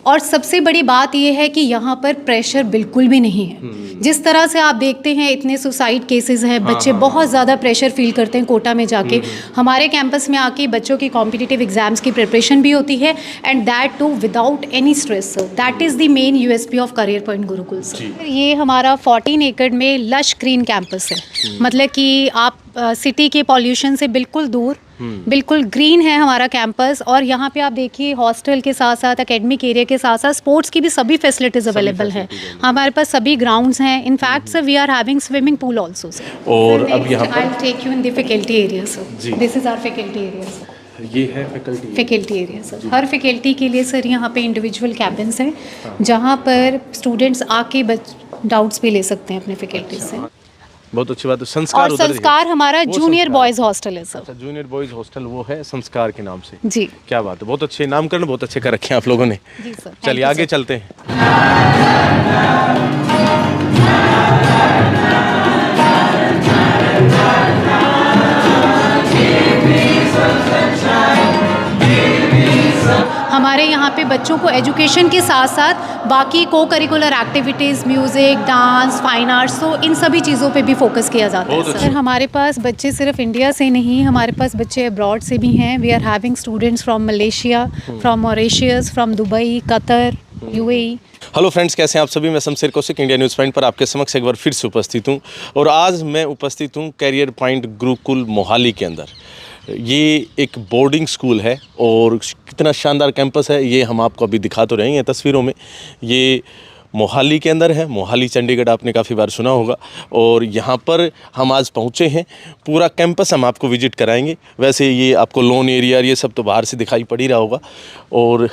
और सबसे बड़ी बात यह है कि यहाँ पर प्रेशर बिल्कुल भी नहीं है। जिस तरह से आप देखते हैं इतने सुसाइड केसेस हैं, बच्चे बहुत ज़्यादा प्रेशर फील करते हैं कोटा में जाके। हमारे कैंपस में आके बच्चों की कॉम्पिटिटिव एग्जाम्स की प्रिपरेशन भी होती है, and that too without any stress sir. That is the main USP of career point Gurukul sir. ये हमारा 14 एकड़ में लश ग्रीन कैंपस है, मतलब कि आप सिटी के पॉल्यूशन से बिल्कुल दूर, बिल्कुल ग्रीन है हमारा कैंपस। और यहाँ पे आप देखिए हॉस्टल के साथ साथ एकेडमिक एरिया के साथ साथ स्पोर्ट्स की भी सभी फैसिलिटीज अवेलेबल हैं। हमारे पास सभी ग्राउंड्स हैं। In fact sir we are having swimming pool also sir. और अब यहाँ पर I will take you in the faculty area sir. This is our faculty area sir. ये है फैकल्टी एरिया सर। हर फैकल्टी के लिए सर यहाँ पे इंडिविजुअल कैबिन्स हैं, जहाँ पर स्टूडेंट्स आके डाउट्स भी ले सकते हैं अपने फैकल्टी से। बहुत अच्छी बात है। संस्कार और संस्कार हमारा जूनियर बॉयज हॉस्टल है सर। अच्छा, जूनियर बॉयज हॉस्टल वो है संस्कार के नाम से। जी, क्या बात है, बहुत अच्छे नामकरण बहुत अच्छे कर रखे हैं आप लोगों ने। जी सर। चलिए आगे चलते हैं। हमारे यहाँ पे बच्चों को एजुकेशन के साथ साथ बाकी को curricular activities, music, dance, fine arts, तो इन सभी चीज़ों पे भी फोकस किया जाता है सर। हमारे पास बच्चे सिर्फ इंडिया से नहीं, हमारे पास बच्चे अब्रॉड से भी हैं। We are having students from Malaysia, from Mauritius, from Dubai, Qatar, UAE. Hello friends, कैसे हैं आप सभी। मैं Shamsher Kaushik India news point पर आपके समक्ष एक बार फिर से उपस्थित हूँ। और आज मैं उपस्थित हूँ करियर पॉइंट गुरुकुल मोहाली के अंदर। ये एक बोर्डिंग स्कूल है और कितना शानदार कैंपस है ये हम आपको अभी दिखा तो रहे हैं तस्वीरों में। ये मोहाली के अंदर है। मोहाली चंडीगढ़ आपने काफ़ी बार सुना होगा। और यहाँ पर हम आज पहुँचे हैं। पूरा कैंपस हम आपको विजिट कराएंगे। वैसे ये आपको लॉन एरिया ये सब तो बाहर से दिखाई पड़ ही रहा होगा। और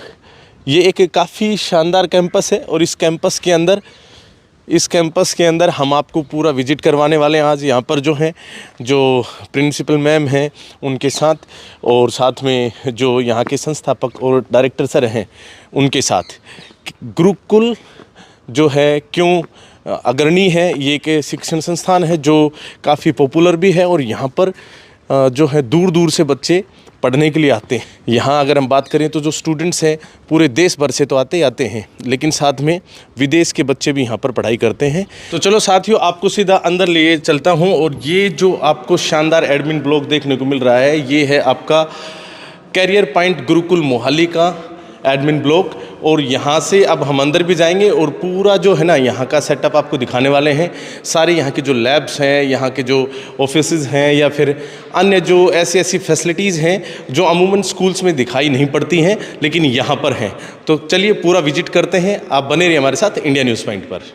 ये एक काफ़ी शानदार कैंपस है और इस कैंपस के अंदर हम आपको पूरा विजिट करवाने वाले हैं आज। यहाँ पर जो हैं, जो प्रिंसिपल मैम हैं उनके साथ, और साथ में जो यहाँ के संस्थापक और डायरेक्टर सर हैं उनके साथ। गुरुकुल जो है क्यों अग्रणी है, ये एक शिक्षण संस्थान है जो काफ़ी पॉपुलर भी है। और यहाँ पर जो है दूर दूर से बच्चे पढ़ने के लिए आते हैं। यहाँ अगर हम बात करें तो जो स्टूडेंट्स हैं पूरे देश भर से तो आते ही आते हैं, लेकिन साथ में विदेश के बच्चे भी यहाँ पर पढ़ाई करते हैं। तो चलो साथियों, आपको सीधा अंदर लिए चलता हूँ। और ये जो आपको शानदार एडमिन ब्लॉक देखने को मिल रहा है, ये है आपका करियर पॉइंट गुरुकुल मोहाली का एडमिन ब्लॉक। और यहाँ से अब हम अंदर भी जाएंगे और पूरा जो है ना यहाँ का सेटअप आपको दिखाने वाले हैं। सारे यहाँ के जो लैब्स हैं, यहाँ के जो ऑफिसेज हैं, या फिर अन्य जो ऐसी फैसिलिटीज़ हैं जो अमूमन स्कूल्स में दिखाई नहीं पड़ती हैं, लेकिन यहाँ पर हैं। तो चलिए पूरा विजिट करते हैं। आप बने रहिए हमारे साथ इंडिया न्यूज़ पॉइंट पर।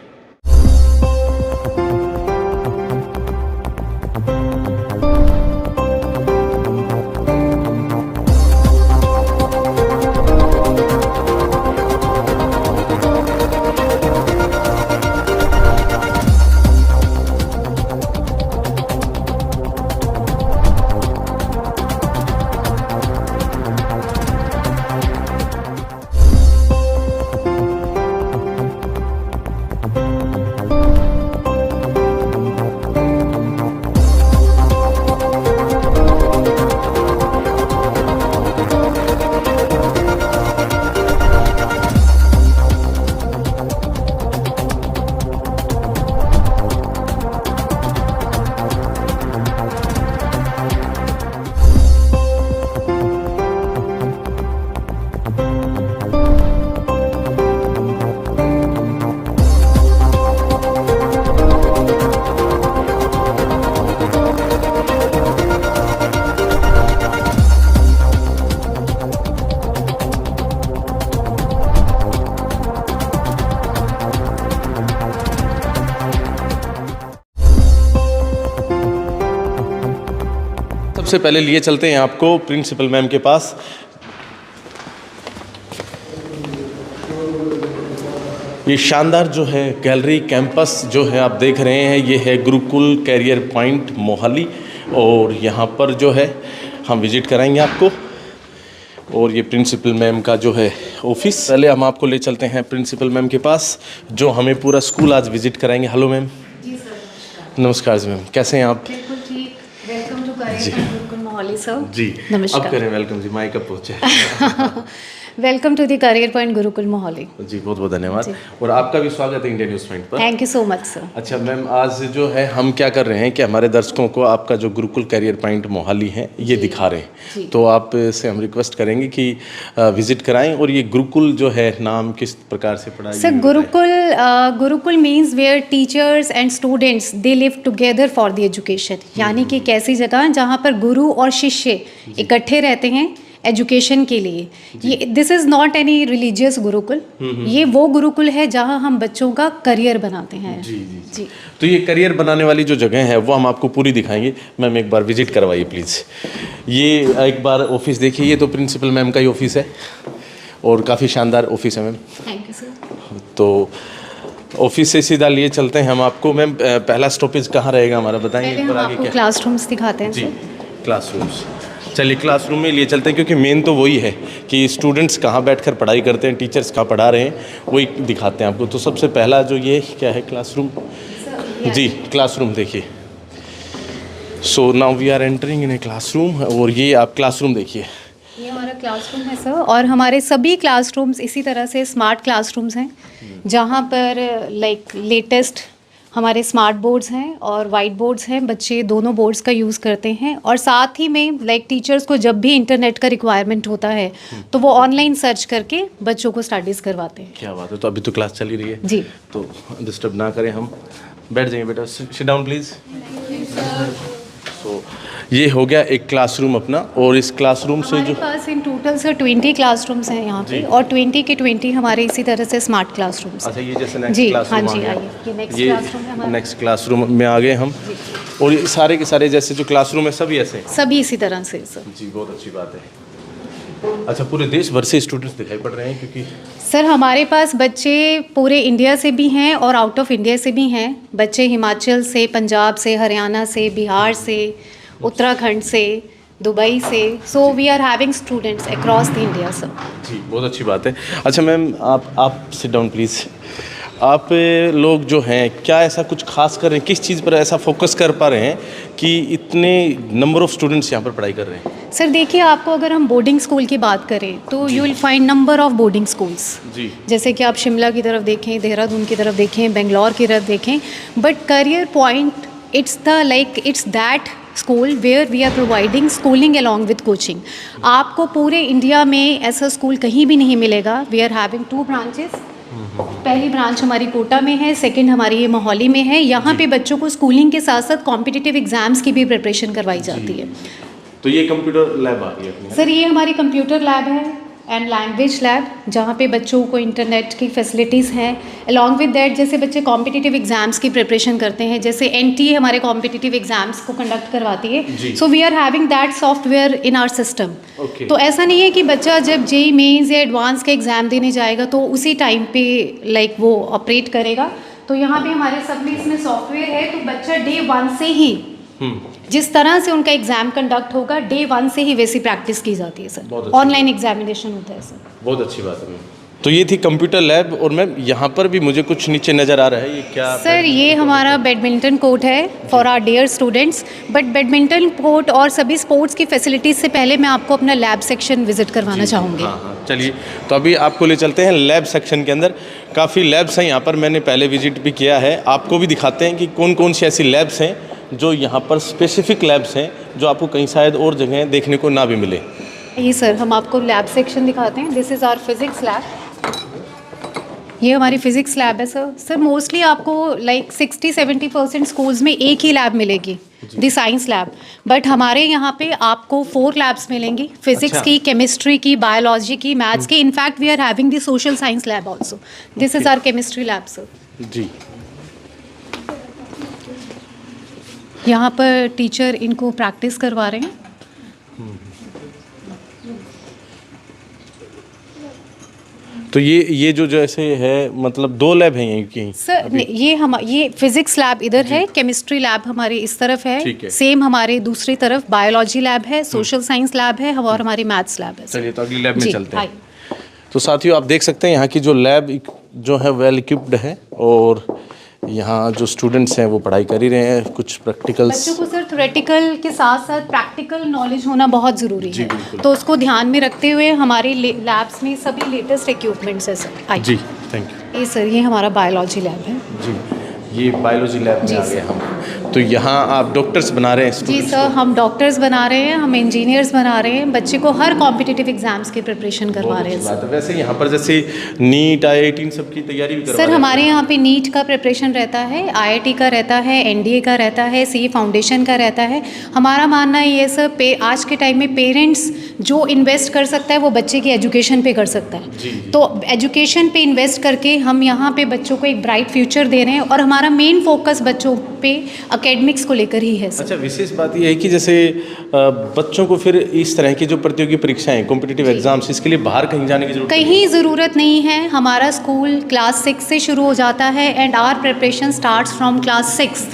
सबसे पहले लिए चलते हैं आपको प्रिंसिपल मैम के पास। ये शानदार जो है गैलरी कैंपस जो है आप देख रहे हैं, ये है गुरुकुल करियर पॉइंट मोहाली। और यहाँ पर जो है हम विज़िट कराएंगे आपको। और ये प्रिंसिपल मैम का जो है ऑफिस। पहले हम आपको ले चलते हैं प्रिंसिपल मैम के पास, जो हमें पूरा स्कूल आज विज़िट कराएंगे। Hello ma'am. जी सर। नमस्कार जी मैम, कैसे हैं आप? बिल्कुल ठीक। Welcome to career point Gurukul Mohali sir. जी नमस्कार। अब करें वेलकम जी, माइक अप पहुँचे। Welcome to the career point Gurukul Mohali. जी बहुत बहुत धन्यवाद और आपका भी स्वागत है इंडियन न्यूज़ पॉइंट पर। Thank you so much sir. अच्छा मैम, आज जो है हम क्या कर रहे हैं कि हमारे दर्शकों को आपका जो गुरुकुल करियर पॉइंट मोहाली है ये दिखा रहे हैं, तो आप से हम रिक्वेस्ट करेंगे कि विजिट कराएं। और ये गुरुकुल जो है नाम किस प्रकार से पढ़ा? Sir Gurukul means where teachers and students they live together for the education, यानी कि एक ऐसी जगह जहाँ पर गुरु और शिष्य इकट्ठे रहते हैं एजुकेशन के लिए। ये this is not any religious Gurukul, ये वो गुरुकुल है जहाँ हम बच्चों का करियर बनाते हैं। जी। तो ये करियर बनाने वाली जो जगह है वो हम आपको पूरी दिखाएंगे। मैम एक बार विजिट करवाइए प्लीज़। ये एक बार ऑफिस देखिए, ये तो प्रिंसिपल मैम का ही ऑफिस है और काफ़ी शानदार ऑफिस है मैम। Thank you sir. तो ऑफिस से सीधा लिए चलते हैं हम आपको। मैम पहला स्टॉपेज कहाँ रहेगा हमारा, बताएंगे? पहले हम आपको क्लासरूम्स दिखाते हैं। जी क्लासरूम्स, चलिए क्लासरूम में लिए चलते हैं, क्योंकि मेन तो वही है कि स्टूडेंट्स कहाँ बैठकर पढ़ाई करते हैं, टीचर्स कहाँ पढ़ा रहे हैं, वही दिखाते हैं आपको। तो सबसे पहला जो ये क्या है क्लासरूम, जी क्लासरूम देखिए। So now we are entering in a classroom, और ये आप क्लासरूम देखिए। ये हमारा क्लासरूम है सर, और हमारे सभी क्लासरूम्स इसी तरह से स्मार्ट क्लासरूम्स हैं, जहाँ पर लाइक लेटेस्ट हमारे स्मार्ट बोर्ड्स हैं और वाइट बोर्ड्स हैं। बच्चे दोनों बोर्ड्स का यूज़ करते हैं, और साथ ही में लाइक टीचर्स को जब भी इंटरनेट का रिक्वायरमेंट होता है तो वो ऑनलाइन सर्च करके बच्चों को स्टडीज़ करवाते हैं। क्या बात है। तो अभी तो क्लास चल ही रही है जी, तो डिस्टर्ब ना करें, हम बैठ जाएंगे बेटा। Sit down please. सो ये हो गया एक क्लासरूम अपना, और इस क्लासरूम से हमारे जो पास इन टोटल सर 20 क्लासरूम्स हैं यहाँ पे, और 20 के 20 हमारे इसी तरह से स्मार्ट क्लासरूम्स। अच्छा, ये जैसे नेक्स्ट जी क्लासरूम हाँ जी, आ आइए गया, ये नेक्स्ट ये क्लासरूम है हमारा। नेक्स्ट क्लासरूम में आ गए हम। और ये सारे के सारे जैसे जो क्लासरूम है सभी ऐसे हैं? सभी इसी तरह से सर। जी बहुत अच्छी बात है। अच्छा, पूरे देश भर से स्टूडेंट्स दिखाई पड़ रहे हैं, क्योंकि सर हमारे पास बच्चे पूरे इंडिया से भी हैं और आउट ऑफ इंडिया से भी हैं। बच्चे हिमाचल से, पंजाब से, हरियाणा से, बिहार से, उत्तराखंड से, दुबई से। So we are having students across the India sir. जी बहुत अच्छी बात है। अच्छा मैम, आप सिट डाउन प्लीज़। आप लोग जो हैं क्या ऐसा कुछ खास कर रहे हैं, किस चीज़ पर ऐसा फोकस कर पा रहे हैं कि इतने नंबर ऑफ़ स्टूडेंट्स यहाँ पर पढ़ाई कर रहे हैं? सर देखिए, आपको अगर हम बोर्डिंग स्कूल की बात करें तो you will find number of boarding schools. जी, जैसे कि आप शिमला की तरफ देखें, देहरादून की तरफ देखें, बेंगलोर की तरफ देखें, but career point it's that school where we are providing schooling along with coaching. आपको पूरे इंडिया में ऐसा स्कूल कहीं भी नहीं मिलेगा। We are having 2 branches. पहली ब्रांच हमारी कोटा में है, सेकंड हमारी ये मोहाली में है। यहाँ पे बच्चों को स्कूलिंग के साथ साथ कॉम्पिटिटिव एग्जाम्स की भी प्रिपरेशन करवाई जाती है। तो ये कंप्यूटर लैब आ गई अपनी? सर ये हमारी कंप्यूटर लैब है एंड लैंग्वेज लैब, जहाँ पे बच्चों को इंटरनेट की फैसिलिटीज़ हैं। अलॉन्ग विद दैट जैसे बच्चे कॉम्पिटिटिव एग्जाम्स की प्रिपरेशन करते हैं, जैसे NTA हमारे कॉम्पिटिटिव एग्जाम्स को कंडक्ट करवाती है, so we are having that software in our system. तो ऐसा नहीं है कि बच्चा जब JEE मेंस या एडवांस का एग्ज़ाम देने जाएगा तो उसी टाइम पे लाइक वो ऑपरेट करेगा। तो यहाँ पे हमारे सब में इसमें सॉफ्टवेयर है, तो बच्चा डे 1 से ही जिस तरह से उनका एग्जाम कंडक्ट होगा, डे 1 से ही वैसी प्रैक्टिस की जाती है सर। ऑनलाइन एग्जामिनेशन होता है सर। बहुत अच्छी बात है मैम। तो ये थी कंप्यूटर लैब, और मैम यहाँ पर भी मुझे कुछ नीचे नज़र आ रहा है, ये क्या? सर ये हमारा बैडमिंटन कोर्ट है for our dear students. But badminton court और सभी स्पोर्ट्स की फैसिलिटीज़ से पहले मैं आपको अपना लैब सेक्शन विजिट करवाना चाहूँगी। हाँ, चलिए तो अभी आपको ले चलते हैं लैब सेक्शन के अंदर। काफ़ी लैब्स हैं यहाँ पर, मैंने पहले विजिट भी किया है। आपको भी दिखाते हैं कि कौन कौन सी ऐसी लैब्स हैं जो यहाँ पर स्पेसिफिक लैब्स हैं, जो आपको कहीं शायद और जगह देखने को ना भी मिले। ये सर हम आपको लैब सेक्शन दिखाते हैं। This is our physics lab. ये हमारी फिज़िक्स लैब है सर। सर मोस्टली आपको लाइक 60-70% स्कूल्स में एक ही लैब मिलेगी, द साइंस लैब। बट हमारे यहाँ पे आपको 4 लैब्स मिलेंगी, फिजिक्स की, केमिस्ट्री की, बायोलॉजी की, मैथ्स की। In fact we are having the social science lab also. This is our chemistry lab sir. जी, यहाँ पर टीचर इनको प्रैक्टिस करवा रहे हैं। तो ये जो जैसे है, मतलब 2 लैब हैं यहीं की? सर ये फिजिक्स लैब इधर है, केमिस्ट्री लैब हमारी इस तरफ है, सेम हमारे दूसरी तरफ बायोलॉजी लैब है, सोशल साइंस लैब है और हमारी मैथ्स लैब है। चलिए तो अगली लैब में चलते हैं। तो साथियों आप देख सकते हैं यहाँ की जो लैब जो है वेल इक्विप्ड है, और यहाँ जो स्टूडेंट्स हैं वो पढ़ाई कर ही रहे हैं। कुछ प्रैक्टिकल्स बच्चों को सर थ्योरेटिकल के साथ साथ प्रैक्टिकल नॉलेज होना बहुत ज़रूरी जी, है, बिल्कुल। तो उसको ध्यान में रखते हुए हमारे लैब्स में सभी लेटेस्ट इक्विपमेंट्स है सर। आइए। जी, थैंक यू। ये सर, ये हमारा बायोलॉजी लैब है। जी, ये बायोलॉजी लैब में जी, आ गए हम। तो यहाँ आप डॉक्टर्स बना रहे हैं जी स्टूडेंट्स सर, को? हम डॉक्टर्स बना रहे हैं, हम इंजीनियर्स बना रहे हैं, बच्चे को हर कॉम्पिटिटिव एग्जाम्स की प्रिपरेशन करवा बहुत रहे अच्छी हैं बात सर। है। वैसे यहाँ पर जैसे नीट IIT इन सब की तैयारी भी करवा सर रहे हैं? हमारे यहाँ पे नीट का प्रिपरेशन रहता है, IIT का रहता है, NDA का रहता है, CA फाउंडेशन का रहता है। हमारा मानना ये है सर, आज के टाइम में पेरेंट्स जो इन्वेस्ट कर सकता है वो बच्चे की एजुकेशन पे कर सकता है। जी। तो एजुकेशन पे इन्वेस्ट करके हम यहाँ पे बच्चों को एक ब्राइट फ्यूचर दे रहे हैं और हमारा मेन फोकस बच्चों पे एकेडमिक्स को लेकर ही है सर। अच्छा, विशेष बात यह है कि जैसे बच्चों को फिर इस तरह की जो प्रतियोगी परीक्षाएं, कॉम्पिटिटिव एग्जाम्स, इसके लिए बाहर कहीं जाने की जरूरत नहीं है? कहीं ज़रूरत नहीं है। हमारा स्कूल क्लास 6 से शुरू हो जाता है and our preparation starts from class 6।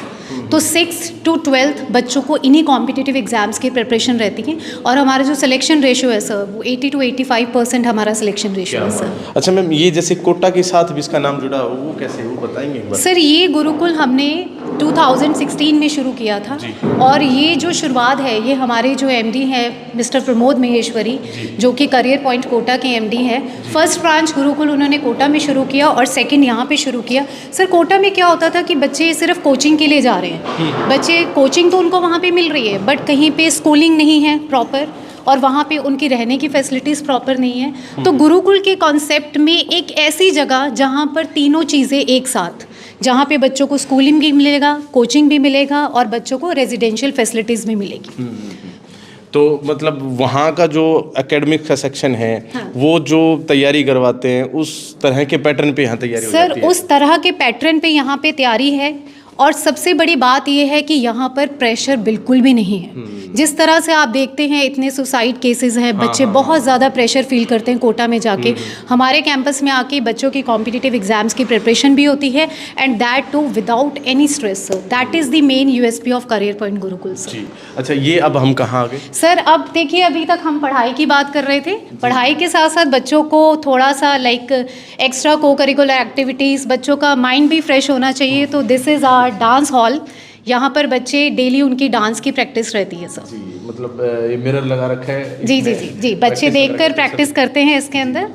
तो 6 to 12 बच्चों को इन्हीं कॉम्पिटिटिव एग्जाम्स की प्रिपरेशन रहती है और हमारा जो सिलेक्शन रेशो है सर वो 80 to 85% हमारा सिलेक्शन रेशो है सर। अच्छा मैम, ये जैसे कोटा के साथ भी इसका नाम जुड़ा हो, वो कैसे, वो बताएंगे एक बार? सर ये गुरुकुल हमने 2016 में शुरू किया था और ये जो शुरुआत है ये हमारे जो MD हैं मिस्टर प्रमोद महेश्वरी, जो कि करियर पॉइंट कोटा के MD हैं। फर्स्ट ब्रांच गुरुकुल उन्होंने कोटा में शुरू किया और सेकंड यहाँ पे शुरू किया। सर कोटा में क्या होता था कि बच्चे सिर्फ कोचिंग के लिए जा रहे हैं, बच्चे कोचिंग तो उनको वहाँ पे मिल रही है बट कहीं पे स्कूलिंग नहीं है प्रॉपर और वहाँ पे उनकी रहने की फैसिलिटीज़ प्रॉपर नहीं है। तो गुरुकुल के कॉन्सेप्ट में एक ऐसी जगह जहाँ पर तीनों चीज़ें एक साथ, जहाँ पे बच्चों को स्कूलिंग भी मिलेगा, कोचिंग भी मिलेगा और बच्चों को रेजिडेंशियल फैसिलिटीज़ भी मिलेगी। तो मतलब वहाँ का जो एकेडमिक का सेक्शन है, हाँ। वो जो तैयारी करवाते हैं उस तरह के पैटर्न पे यहाँ तैयारी हो सर जाती है? उस तरह के पैटर्न पे यहाँ पे तैयारी है और सबसे बड़ी बात यह है कि यहाँ पर प्रेशर बिल्कुल भी नहीं है। जिस तरह से आप देखते हैं इतने सुसाइड केसेस हैं, बच्चे बहुत ज़्यादा प्रेशर फील करते हैं कोटा में जाके। हमारे कैंपस में आके बच्चों की कॉम्पिटिटिव एग्जाम्स की प्रिपरेशन भी होती है and that too without any stress. That is the main USP of career point Gurukul sir. जी। अच्छा, ये अब हम कहाँ आ गए? सर अब देखिए, अभी तक हम पढ़ाई की बात कर रहे थे, पढ़ाई के साथ साथ बच्चों को थोड़ा सा like extra co curricular activities, बच्चों का माइंड भी फ्रेश होना चाहिए। तो this is our dance hall. यहाँ पर बच्चे डेली उनकी डांस की प्रैक्टिस रहती है सर। जी, मतलब ये मिरर लगा रखा है? जी जी जी जी, बच्चे देखकर प्रैक्टिस करते हैं इसके अंदर।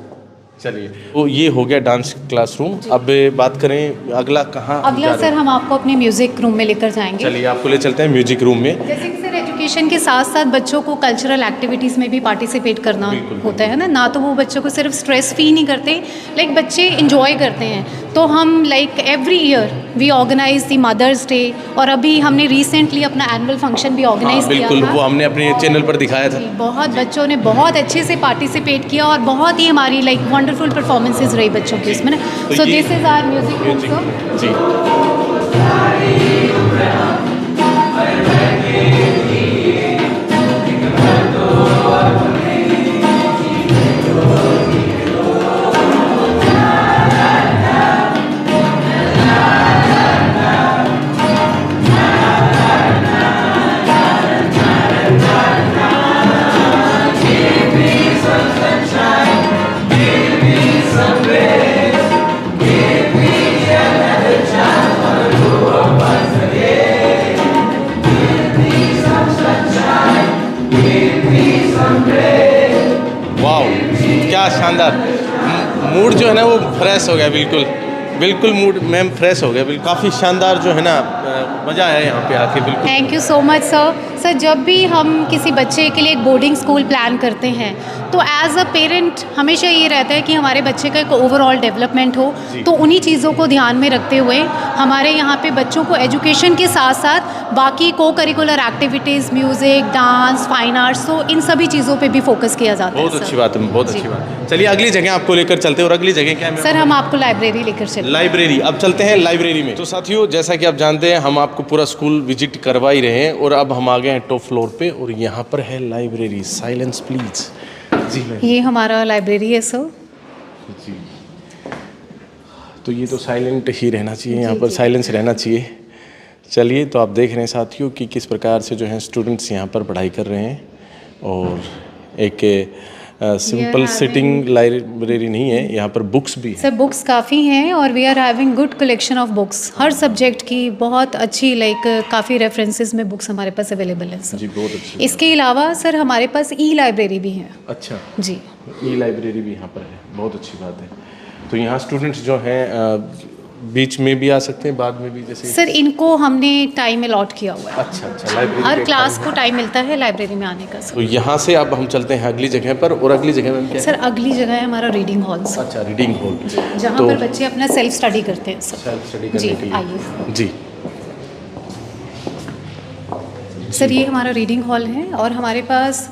चलिए, तो ये हो गया डांस क्लासरूम। अब बात करें अगला कहाँ जा अगला रहे सर हैं? हम आपको अपने म्यूज़िक रूम में लेकर जाएंगे। चलिए, आपको ले चलते हैं म्यूजिक रूम में। जैसे कि सर एजुकेशन के साथ साथ बच्चों को कल्चरल एक्टिविटीज़ में भी पार्टिसिपेट करना होता है ना तो वो बच्चों को सिर्फ स्ट्रेस फील नहीं करते, लाइक बच्चे इंजॉय करते हैं। तो हम like every year we organise the mother's day और अभी हमने रिसेंटली अपना एनुअल फंक्शन भी ऑर्गेनाइज किया बिल्कुल, था। वो हमने अपने चैनल पर दिखाया था। जी, बहुत बच्चों ने बहुत अच्छे से पार्टिसिपेट किया और बहुत ही हमारी लाइक वंडरफुल परफॉर्मेंसेज रही बच्चों की इसमें ना। So this is our music room sir. जी। वाह, क्या शानदार। मूड जो है ना वो फ्रेश हो गया, बिल्कुल बिल्कुल मूड मैम फ्रेश हो गया, बिल्कुल काफ़ी शानदार जो है ना, मज़ा आया यहाँ पे आके, बिल्कुल। Thank you so much sir. Sir जब भी हम किसी बच्चे के लिए एक बोर्डिंग स्कूल प्लान करते हैं तो एज अ पेरेंट हमेशा ये रहता है कि हमारे बच्चे का एक ओवरऑल डेवलपमेंट हो। तो उन्हीं चीज़ों को ध्यान में रखते हुए हमारे यहाँ पे बच्चों को एजुकेशन के साथ साथ बाकी को curricular activities, music, dance, fine arts, तो इन सभी चीज़ों पे भी फोकस किया जाता है। बहुत अच्छी बात है, बहुत अच्छी बात। चलिए अगली जगह आपको लेकर चलते हैं। और अगली जगह क्या है सर? हम आपको लाइब्रेरी लेकर चलेंगे। लाइब्रेरी। अब चलते हैं लाइब्रेरी में। तो साथियों, जैसा कि आप जानते हैं हम आपको पूरा स्कूल विजिट करवा ही रहे हैं और अब हम आ गए हैं टॉप फ्लोर पे और यहाँ पर है लाइब्रेरी। Silence please. जी मैम। ये हमारा लाइब्रेरी है सर। जी, तो ये तो साइलेंट ही रहना चाहिए, यहाँ पर साइलेंस रहना चाहिए। चलिए, तो आप देख रहे हैं साथियों कि किस प्रकार से जो है स्टूडेंट्स यहाँ पर पढ़ाई कर रहे हैं और एक सिंपल सिटिंग लाइब्रेरी नहीं है, यहाँ पर बुक्स भी हैं। सर बुक्स काफ़ी हैं और we are having good collection of books, हर सब्जेक्ट की बहुत अच्छी काफ़ी रेफरेंसेस में बुक्स हमारे पास अवेलेबल हैं सर। जी बहुत अच्छी। इसके अलावा सर हमारे पास ई लाइब्रेरी भी है। अच्छा जी, ई लाइब्रेरी भी यहाँ पर है, बहुत अच्छी बात है। तो यहाँ स्टूडेंट्स जो हैं बीच में भी आ सकते हैं, बाद में भी जैसे। सर इनको हमने टाइम अलॉट किया हुआ है। अच्छा लाइब्रेरी हर क्लास को टाइम मिलता है लाइब्रेरी में आने का तो सर। यहाँ से अब हम चलते हैं अगली जगह पर, और अगली जगह में क्या सर अगली जगह है हमारा रीडिंग हॉल सर, अच्छा रीडिंग हॉल, जहाँ पर बच्चे अपना सेल्फ स्टडी करते हैं सर। सेल्फ स्टडी जी करने के लिए। आइए जी सर, ये हमारा रीडिंग हॉल है और हमारे पास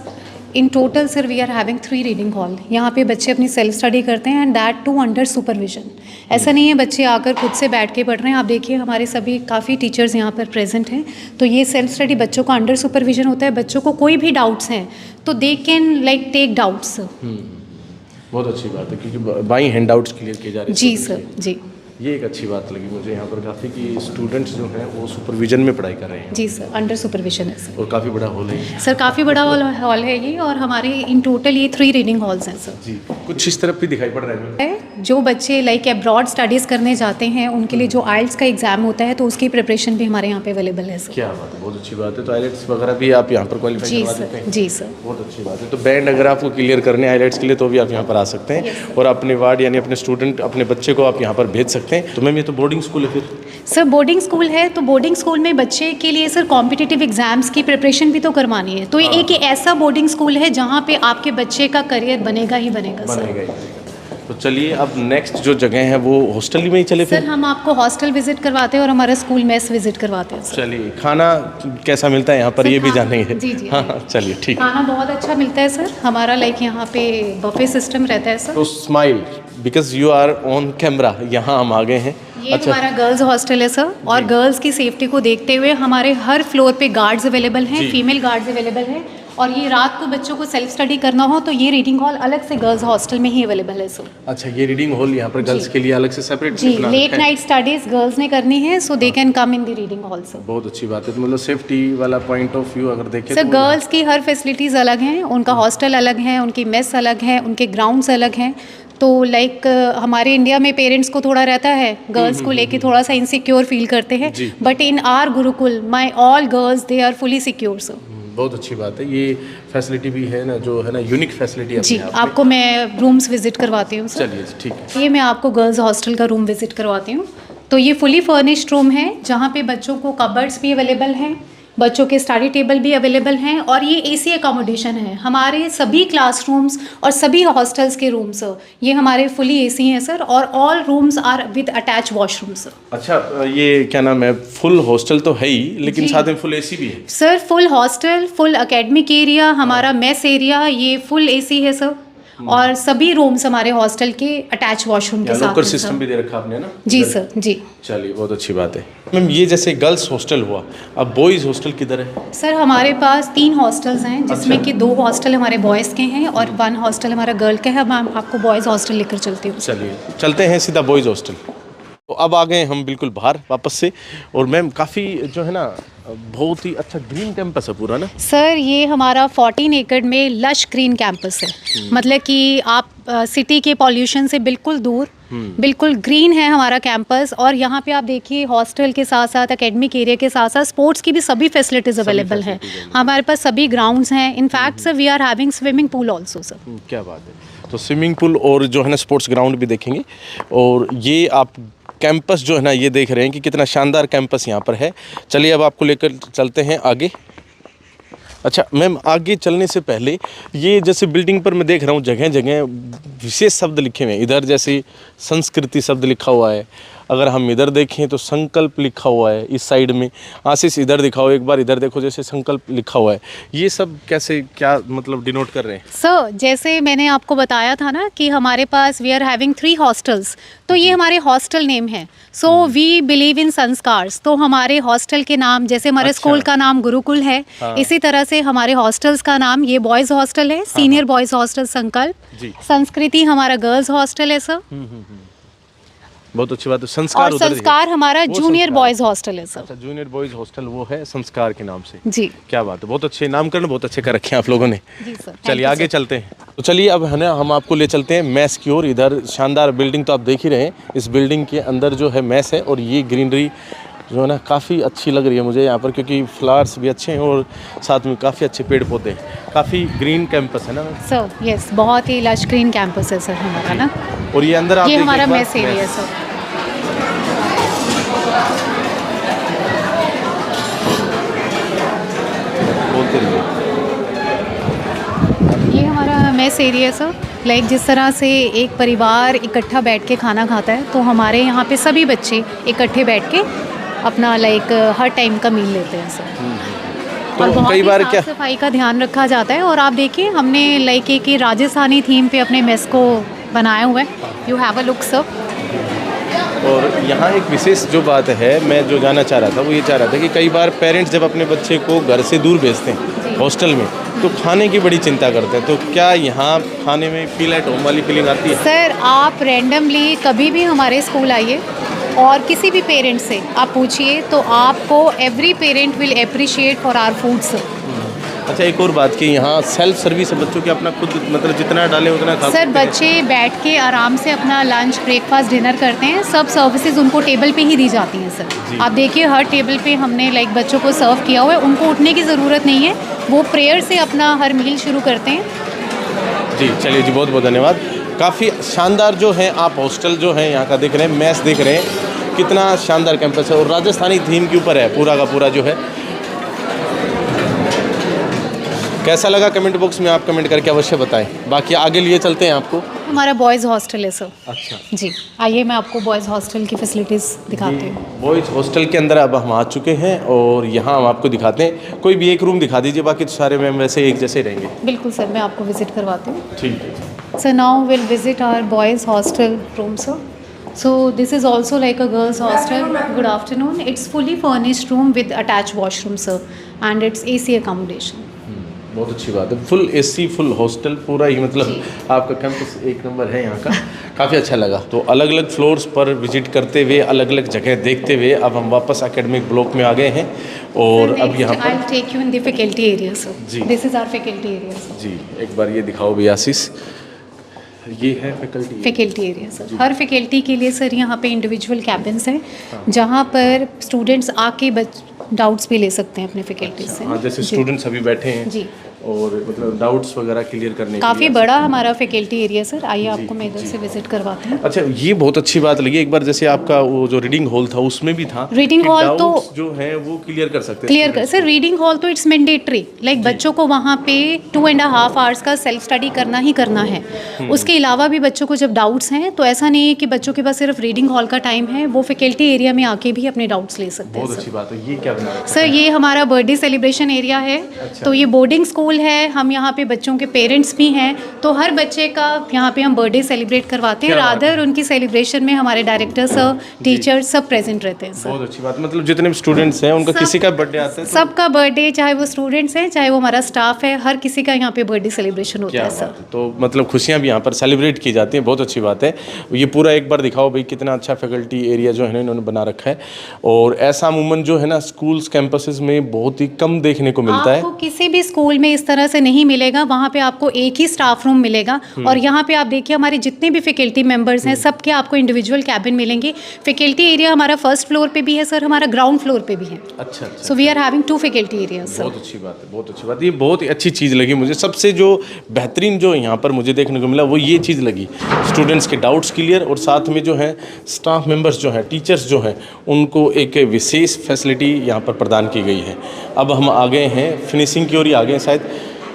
in total sir we are having 3 reading hall. यहाँ पे बच्चे अपनी सेल्फ स्टडी करते हैं and that too under supervision. ऐसा नहीं है बच्चे आकर खुद से बैठ के पढ़ रहे हैं। आप देखिए हमारे सभी काफ़ी टीचर्स यहाँ पर प्रेजेंट हैं, तो ये सेल्फ स्टडी बच्चों का अंडर सुपरविजन होता है। बच्चों को कोई भी डाउट्स हैं तो दे कैन टेक डाउट्स। बहुत अच्छी बात है, क्योंकि बाई हैंड आउट्स क्लियर किए जा रहे हैं। जी सर जी ये एक अच्छी बात लगी मुझे यहाँ पर काफ़ी, कि स्टूडेंट्स जो हैं वो सुपरविजन में पढ़ाई कर रहे हैं। जी सर, अंडर सुपरविजन है सर। और काफ़ी बड़ा हॉल है सर, काफ़ी बड़ा हॉल है ये, और हमारे इन टोटल ये 3 रीडिंग हॉल्स हैं सर। जी। कुछ इस तरफ भी दिखाई पड़ रहा है। जो बच्चे अब्रॉड स्टडीज़ करने जाते हैं उनके लिए जो आइल्स का एग्ज़ाम होता है तो उसकी प्रिपरेशन भी हमारे यहाँ पे अवेलेबल है सर। क्या बात है, बहुत अच्छी बात है। तो आइलेट्स वगैरह भी आप यहाँ पर क्वालिफाई जी करवा सर, देते हैं? जी सर। बहुत अच्छी बात है। तो बैंड अगर आपको क्लियर करने आइलेट्स के लिए तो भी आप यहाँ पर आ सकते हैं, और अपने वार्ड यानी अपने स्टूडेंट अपने बच्चे को आप यहाँ पर भेज सकते हैं। तो मैम ये तो बोर्डिंग स्कूल है फिर? सर बोर्डिंग स्कूल है, तो बोर्डिंग स्कूल में बच्चे के लिए सर कॉम्पिटिटिव एग्जाम्स की प्रिपरेशन भी तो करवानी है। तो ये एक ऐसा बोर्डिंग स्कूल है जहाँ पे आपके बच्चे का करियर बनेगा ही बनेगा सर। बनेगा ही। तो चलिए अब नेक्स्ट जो जगह है वो हॉस्टल में ही चले फिर? सर हम आपको हॉस्टल विजिट करवाते हैं और हमारा स्कूल मेस विजिट करवाते हैं सर। चलिए, खाना कैसा मिलता है यहाँ पर, सर, ये भी खाना- जानेंगे। जी जी हाँ चलिए ठीक। खाना बहुत अच्छा मिलता है सर हमारा, यहाँ पे बफे सिस्टम रहता है सर। तो smile because you are on camera, यहाँ हम आ गए हैं। ये हमारा गर्ल्स हॉस्टल है सर, और गर्ल्स की सेफ्टी को देखते हुए हमारे हर फ्लोर पे गार्ड्स अवेलेबल हैं, फीमेल गार्ड्स अवेलेबल हैं। और ये रात को बच्चों को सेल्फ स्टडी करना हो तो ये रीडिंग हॉल अलग से गर्ल्स हॉस्टल में ही अवेलेबल है सर। अच्छा, ये रीडिंग हॉल यहाँ पर गर्ल्स के लिए अलग से सेपरेट जी, लेट नाइट स्टडीज गर्ल्स ने करनी है, so they can come in the reading hall sir. बहुत अच्छी बात है। तो मतलब सेफ्टी वाला पॉइंट ऑफ व्यू अगर देखें सर तो गर्ल्स की हर फैसिलिटीज़ अलग हैं, उनका हॉस्टल अलग है, उनकी मेस अलग है, उनके ग्राउंड्स अलग हैं। तो हमारे इंडिया में पेरेंट्स को थोड़ा रहता है गर्ल्स को लेके थोड़ा सा इनसिक्योर फील करते हैं, but in our gurukul my all girls they are fully secure sir. बहुत अच्छी बात है। ये फैसिलिटी भी है ना, जो है ना यूनिक फैसिलिटी है। जी, आपको मैं रूम्स विजिट करवाती हूँ सर। चलिए ठीक है। ये मैं आपको गर्ल्स हॉस्टल का रूम विजिट करवाती हूँ। तो ये फुली फर्निश्ड रूम है जहाँ पे बच्चों को कबर्ड्स भी अवेलेबल हैं, बच्चों के स्टडी टेबल भी अवेलेबल हैं, और ये एसी अकोमोडेशन है। हमारे सभी क्लासरूम्स और सभी हॉस्टल्स के रूम्स ये हमारे फुली एसी हैं सर, और all rooms are with attach washroom sir. अच्छा, ये क्या नाम है, फुल हॉस्टल तो है ही, लेकिन जी। साथ में फुल एसी भी है? Sir full hostel, full academic area, हमारा मेस एरिया ये फुल एसी है सर, और सभी रूम्स हमारे हॉस्टल के अटैच वॉशरूम के साथ लॉकर हैं सिस्टम सर। भी दे रखा आपने ना? जी सर जी। चलिए, बहुत अच्छी बात है। मैम ये जैसे गर्ल्स हॉस्टल हुआ, अब बॉयज़ हॉस्टल किधर है? सर हमारे पास 3 हॉस्टल्स हैं, जिसमें कि 2 हॉस्टल हमारे बॉयज़ के हैं और 1 हॉस्टल हमारा गर्ल का है। अब मैं आपको बॉयज़ हॉस्टल लेकर चलती हूँ। चलिए चलते हैं सीधा बॉयज़ हॉस्टल। तो अब आ गए हम बिल्कुल बाहर वापस से, और मैम काफ़ी जो है ना बहुत ही अच्छा ग्रीन कैंपस है पूरा ना? सर ये हमारा 14 एकड़ में लश ग्रीन कैंपस है, मतलब कि आप सिटी के पॉल्यूशन से बिल्कुल दूर, बिल्कुल ग्रीन है हमारा कैंपस। और यहाँ पे आप देखिए हॉस्टल के साथ साथ एकेडमिक एरिया के साथ साथ स्पोर्ट्स की भी सभी फैसिलिटीज़ अवेलेबल हैं। हमारे पास सभी ग्राउंड्स हैं। In fact sir we are having swimming pool also sir. क्या बात है। तो स्विमिंग पूल और जो है ना स्पोर्ट्स ग्राउंड भी देखेंगे, और ये आप कैंपस जो है ना ये देख रहे हैं कि कितना शानदार कैंपस यहाँ पर है। चलिए अब आपको लेकर चलते हैं आगे। अच्छा मैम, आगे चलने से पहले ये जैसे बिल्डिंग पर मैं देख रहा हूँ जगह जगह विशेष शब्द लिखे हुए हैं। इधर जैसे संस्कृति शब्द लिखा हुआ है, अगर हम इधर देखें तो संकल्प लिखा हुआ है इस साइड में। आशीष इधर दिखाओ एक बार, इधर देखो जैसे संकल्प लिखा हुआ है। ये सब कैसे, क्या मतलब डिनोट कर रहे हैं? सर जैसे मैंने आपको बताया था ना कि हमारे पास वी आर हैविंग 3 हॉस्टल्स, तो ये हमारे हॉस्टल नेम है। सो वी बिलीव इन संस्कार्स, तो हमारे हॉस्टल के नाम जैसे हमारे स्कूल का नाम गुरुकुल है, इसी तरह से हमारे हॉस्टल्स का नाम ये बॉयज़ हॉस्टल है, सीनियर बॉयज़ हॉस्टल संकल्प। संस्कृति हमारा गर्ल्स हॉस्टल है सर। बहुत अच्छी बात है। संस्कार और उधर ही है। संस्कार हमारा वो जूनियर संस्कार। बॉयज़ हॉस्टल है सर। अच्छा, जूनियर बॉयज हॉस्टल वो है संस्कार के नाम से। जी क्या बात है, बहुत अच्छे नामकरण बहुत अच्छे कर रखे हैं आप लोगों ने। जी सर। चलिए आगे चलते हैं। तो चलिए अब है ना हम आपको ले चलते हैं मैस की ओर। इधर शानदार बिल्डिंग तो आप देख ही रहे हैं। इस बिल्डिंग के अंदर जो है मैस है और ये ग्रीनरी जो है ना काफ़ी अच्छी लग रही है मुझे यहाँ पर, क्योंकि फ्लावर्स भी अच्छे हैं और साथ में काफ़ी अच्छे पेड़ पौधे हैं। काफ़ी ग्रीन कैंपस है ना। सर यस, बहुत ही लश ग्रीन कैंपस है सर हमारा ना। और ये अंदर आप ये देखिए हमारा एक बार मेस एरिया है सर। बोलते रहिए। ये हमारा मेस एरिया है सर। लाइक जिस तरह से एक परिवार इकट्ठा बैठ के खाना खाता है, तो हमारे यहाँ पे सभी बच्चे इकट्ठे बैठ के अपना लाइक हर टाइम का मील लेते हैं सर। तो और बहुत कई ही बार साफ क्या सफाई का ध्यान रखा जाता है। और आप देखिए हमने लाइक एक राजस्थानी थीम पे अपने मेस को बनाया हुआ है। You have a look sir. और यहाँ एक विशेष जो बात है, मैं जो जानना चाह रहा था वो ये चाह रहा था कि कई बार पेरेंट्स जब अपने बच्चे को घर से दूर भेजते हैं हॉस्टल में, तो खाने की बड़ी चिंता करते हैं। तो क्या यहाँ खाने में फील एट होम वाली फीलिंग आती है? सर आप रैंडमली कभी भी हमारे स्कूल आइए और किसी भी पेरेंट से आप पूछिए, तो आपको every parent will appreciate for our food sir. अच्छा, एक और बात कि यहाँ सेल्फ सर्विस है, बच्चों के अपना खुद मतलब जितना डालें उतना खा सर सकते हैं। बच्चे बैठ के आराम से अपना लंच ब्रेकफास्ट डिनर करते हैं। सब सर्विसेज उनको टेबल पे ही दी जाती हैं सर। आप देखिए हर टेबल पे हमने लाइक बच्चों को सर्व किया हुआ है। उनको उठने की ज़रूरत नहीं है, वो प्रेयर से अपना हर मील शुरू करते हैं। जी चलिए जी, बहुत बहुत धन्यवाद। काफ़ी शानदार जो है आप हॉस्टल जो है यहाँ का देख रहे हैं, मैस देख रहे हैं, कितना शानदार कैंपस है और राजस्थानी थीम के ऊपर है पूरा का पूरा जो है। कैसा लगा कमेंट बॉक्स में आप कमेंट करके अवश्य बताएं। बाकी आगे लिए चलते हैं आपको। हमारा बॉयज़ हॉस्टल है सर। अच्छा, जी आइए मैं आपको बॉयज़ हॉस्टल की फैसिलिटीज़ दिखाती हूँ। बॉयज़ हॉस्टल के अंदर अब हम आ चुके हैं और यहाँ हम आपको दिखाते हैं। कोई भी एक रूम दिखा दीजिए, बाकी तो सारे मैम वैसे एक जैसे रहेंगे। बिल्कुल सर, मैं आपको विज़िट करवाती हूँ। ठीक है। So now we'll visit our boys hostel room, sir. So this is also like a girls hostel. Good afternoon. It's fully furnished room with attached washroom, sir, and it's AC accommodation. बहुत अच्छी बात है। Full AC full hostel पूरा ही मतलब आपका campus एक number है यहाँ का। काफ़ी अच्छा लगा। तो अलग अलग फ्लोर्स पर विजिट करते हुए, अलग अलग जगह देखते हुए अब हम वापस एकेडमिक ब्लॉक में आ गए हैं और Sir, अब next यहाँ पर I'll take you in the faculty area, sir. Ji. This is our faculty area, sir. जी एक बार ये दिखाओ भी आशीष। ये है फैकल्टी। Faculty area sir. हर फैकल्टी के लिए सर यहाँ पे इंडिविजुअल कैबिन्स हैं, जहाँ पर स्टूडेंट्स आके डाउट्स भी ले सकते हैं अपने फैकल्टी से। हाँ, जैसे जी। स्टूडेंट्स अभी बैठे हैं जी और मतलब डाउट्स वगैरह क्लियर करने के काफ़ी लिए बड़ा हमारा फैकल्टी एरिया सर। आइए आपको मैं इधर से विजिट करवाती हूँ। अच्छा, ये बहुत अच्छी बात लगी। एक बार जैसे आपका वो जो रीडिंग हॉल था उसमें भी था रीडिंग कि हॉल तो doubts जो है वो क्लियर कर सकते हैं क्लियर कर सर। रीडिंग हॉल तो इट्स मैंडेटरी, लाइक बच्चों को वहाँ पे 2.5 आवर्स का सेल्फ स्टडी करना ही करना है। उसके अलावा भी बच्चों को जब डाउट्स हैं तो ऐसा नहीं है कि बच्चों के पास सिर्फ रीडिंग हॉल का टाइम है, वो फैकल्टी एरिया में आके भी अपने डाउट्स ले सकते हैं बहुत सर। अच्छी बात है। ये क्या बना रखा है? सर ये हमारा बर्थडे सेलिब्रेशन एरिया है। तो ये बोर्डिंग स्कूल है, हम यहाँ पे बच्चों के पेरेंट्स भी हैं, तो हर बच्चे का यहाँ पे हम बर्थडे सेलिब्रेट करवाते हैं। क्या बात रादर उनकी सेलिब्रेशन में हमारे डायरेक्टर सर, टीचर सब प्रेजेंट रहते हैं सर। बहुत अच्छी बात। मतलब जितने भी स्टूडेंट्स हैं उनका सब- किसी का बर्थडे आता है तो सबका बर्थडे, चाहे वो स्टूडेंट्स हैं चाहे वो हमारा स्टाफ है, हर किसी का यहाँ पे बर्थडे सेलिब्रेशन होता क्या है बात सर। है। तो मतलब खुशियाँ भी यहाँ पर सेलिब्रेट की जाती हैं। बहुत अच्छी बात है। ये पूरा एक बार दिखाओ भाई, कितना अच्छा फैकल्टी एरिया जो है ना इन्होंने बना रखा है। और ऐसा अमूमन जो है ना स्कूल्स कैंपसेस में बहुत ही कम देखने को मिलता है। आपको किसी भी स्कूल में इस तरह से नहीं मिलेगा। वहाँ पे आपको एक ही स्टाफ रूम मिलेगा और यहाँ पे आप देखिए हमारे जितने भी फैकल्टी मेंबर्स हैं सबके आपको इंडिविजुअल कैबिन मिलेंगे। फैकल्टी एरिया हमारा फर्स्ट फ्लोर पे भी है सर, हमारा ग्राउंड फ्लोर पे भी है। अच्छा अच्छा, so we are having 2 faculty areas sir. बहुत अच्छी बात है। बहुत अच्छी बात। ये बहुत ही अच्छी चीज़ लगी मुझे। सबसे जो बेहतरीन जो यहाँ पर मुझे देखने को मिला वो ये चीज़ लगी, स्टूडेंट्स के डाउट्स क्लियर और साथ में जो है स्टाफ मेंबर्स जो हैं, टीचर्स जो हैं, उनको एक विशेष फैसिलिटी यहाँ पर प्रदान की गई है। अब हम आ गए हैं फिनिशिंग की ओर ही आ गए हैं शायद।